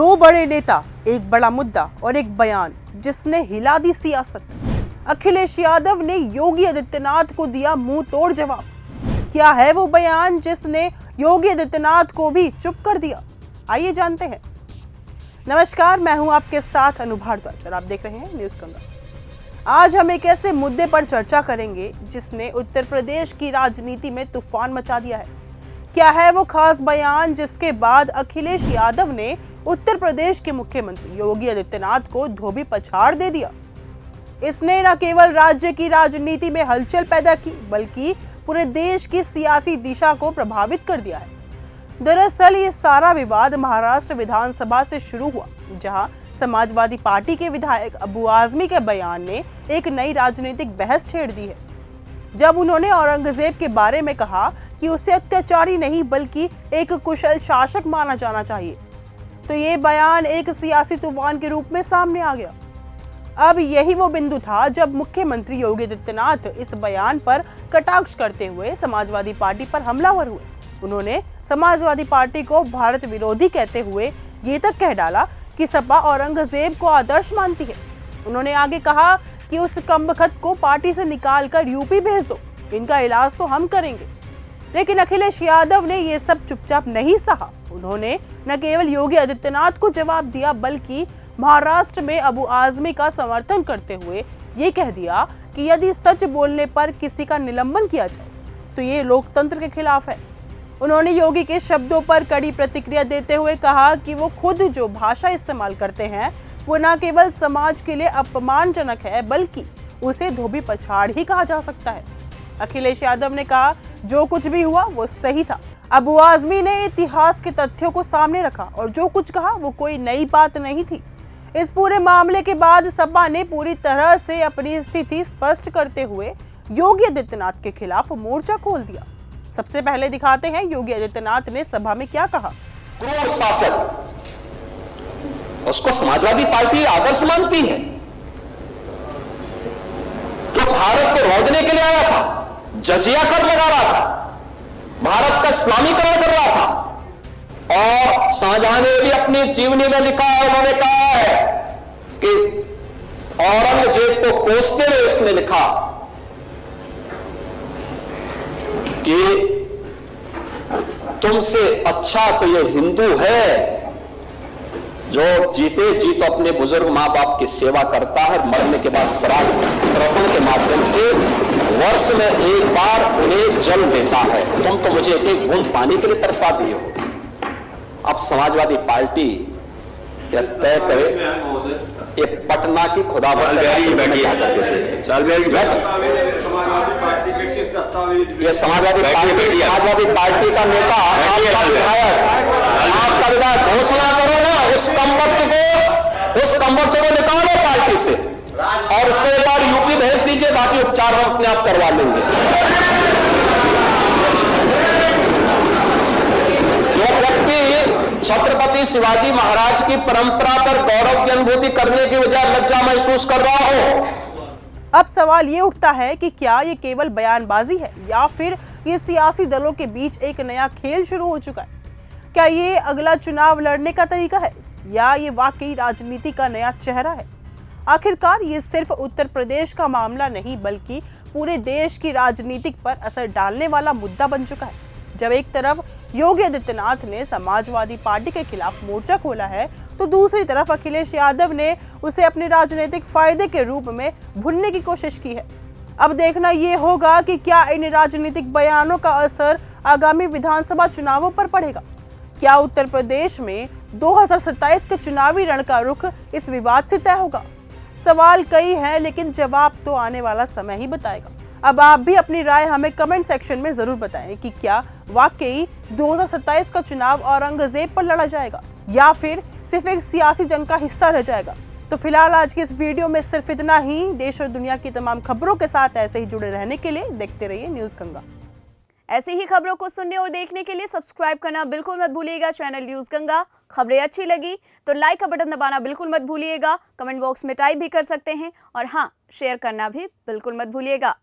दो बड़े नेता, एक बड़ा मुद्दा और एक बयान जिसने हिला दी सियासत। अखिलेश यादव ने योगी आदित्यनाथ को दिया मुंह तोड़ जवाब। क्या है वो बयान जिसने योगी आदित्यनाथ को भी चुप कर दिया? आइए जानते हैं। नमस्कार, मैं हूं आपके साथ अनु भारद्वाज और आप देख रहे हैं न्यूज़ गंगा। आज हम एक ऐसे मुद्दे पर चर्चा करेंगे जिसने उत्तर प्रदेश की राजनीति में तूफान मचा दिया है। क्या है वो खास बयान जिसके बाद अखिलेश यादव ने उत्तर प्रदेश के मुख्यमंत्री योगी आदित्यनाथ को धोबी पछाड़ दे दिया? इसने न केवल राज्य की राजनीति में हलचल पैदा की बल्कि पूरे देश की सियासी दिशा को प्रभावित कर दिया है। दरअसल ये सारा विवाद महाराष्ट्र विधानसभा से शुरू हुआ, जहां समाजवादी पार्टी के विधायक अबू आजमी के बयान ने एक नई राजनीतिक बहस छेड़ दी है। जब उन्होंने औरंगजेब के बारे में कहा कि उसे अत्याचारी नहीं बल्कि एक कुशल शासक माना जाना चाहिए, तो ये बयान एक सियासी तूफान के रूप में सामने आ गया। अब यही वो बिंदु था जब मुख्यमंत्री योगी आदित्यनाथ इस बयान पर कटाक्ष करते हुए समाजवादी पार्टी पर हमलावर हुए। उन्होंने समाजवादी पार्टी को भारत विरोधी कहते हुए ये तक कह डाला कि सपा औरंगजेब को आदर्श मानती है। उन्होंने आगे कहा कि उस कमबख्त को पार्टी से निकालकर यूपी भेज दो, इनका इलाज तो हम करेंगे। लेकिन अखिलेश यादव ने ये सब चुपचाप नहीं सहा। उन्होंने न केवल योगी आदित्यनाथ को जवाब दिया बल्कि महाराष्ट्र में अबू आजमी का समर्थन करते हुए ये कह दिया कि यदि सच बोलने पर किसी का निलंबन किया जाए तो ये लोकतंत्र के खिलाफ है। उन्होंने योगी के शब्दों पर कड़ी प्रतिक्रिया देते हुए कहा कि वो खुद जो भाषा इस्तेमाल करते हैं वो न केवल समाज के लिए अपमानजनक है बल्कि उसे धोबी पछाड़ ही कहा जा सकता है। अखिलेश यादव ने कहा जो कुछ भी हुआ वो सही था। अबू आजमी ने इतिहास के तथ्यों को सामने रखा और जो कुछ कहा वो कोई नई बात नहीं थी। इस पूरे मामले के बाद सपा ने पूरी तरह से अपनी स्थिति स्पष्ट करते हुए योगी आदित्यनाथ के खिलाफ मोर्चा खोल दिया। सबसे पहले दिखाते हैं योगी आदित्यनाथ ने सभा में क्या कहा। क्रूर शासक, उसको समाजवादी पार्टी आदर्श मानती है, जो भारत को रौंदने के लिए आया था, जजिया कर लगा रहा था, भारत का इस्लामीकरण कर रहा था। और शाहजहां ने भी अपनी जीवनी में लिखा है, उन्होंने कहा है कि औरंगजेब को कोसते हुए उसने लिखा कि तुमसे अच्छा तो ये हिंदू है जो जीते जी तो अपने बुजुर्ग मां बाप की सेवा करता है, मरने के बाद श्राद्ध तर्पण के माध्यम से वर्ष में एक बार उन्हें जल देता है। तुम तो मुझे एक एक बूंद पानी के लिए तरसा दिए हो। अब समाजवादी पार्टी यह तय करे ये पटना की खुदाबंद ये समाजवादी पार्टी का नेता आपका विधायक घोषणा करो ना, उस कमबख्त को निकालो पार्टी से और उसको एक बार यूपी भेज दीजिए, बाकी उपचार हम अपने आप करवा लेंगे। छत्रपति शिवाजी महाराज की परंपरा पर गौरव की अनुभूति करने की बजाय लज्जा महसूस कर रहा हो। अब सवाल ये उठता है कि क्या ये केवल बयानबाजी है या फिर ये सियासी दलों के बीच एक नया खेल शुरू हो चुका है? क्या ये अगला चुनाव लड़ने का तरीका है या ये वाकई राजनीति का नया चेहरा है? आखिरकार ये सिर्फ उत्तर प्रदेश का मामला नहीं बल्कि पूरे देश की राजनीति पर असर डालने वाला मुद्दा बन चुका है। जब एक तरफ योगी आदित्यनाथ ने समाजवादी पार्टी के खिलाफ मोर्चा खोला है तो दूसरी तरफ अखिलेश यादव ने उसे अपने राजनीतिक फायदे के रूप में भुनने की कोशिश की है। अब देखना ये होगा कि क्या इन राजनीतिक बयानों का असर आगामी विधानसभा चुनावों पर पड़ेगा। क्या उत्तर प्रदेश में 2027 के चुनावी रण का रुख इस विवाद से तय होगा? सवाल कई हैं लेकिन जवाब तो आने वाला समय ही बताएगा। अब आप भी अपनी राय हमें कमेंट सेक्शन में जरूर बताएं कि क्या वाकई 2027 का चुनाव औरंगजेब पर लड़ा जाएगा या फिर सिर्फ एक सियासी जंग का हिस्सा रह जाएगा। तो फिलहाल आज की इस वीडियो में सिर्फ इतना ही। देश और दुनिया की तमाम खबरों के साथ ऐसे ही जुड़े रहने के लिए देखते रहिए न्यूज़ गंगा। ऐसी ही खबरों को सुनने और देखने के लिए सब्सक्राइब करना बिल्कुल मत भूलिएगा चैनल न्यूज़ गंगा। खबरें अच्छी लगी तो लाइक का बटन दबाना बिल्कुल मत भूलिएगा। कमेंट बॉक्स में टाइप भी कर सकते हैं और हाँ, शेयर करना भी बिल्कुल मत भूलिएगा।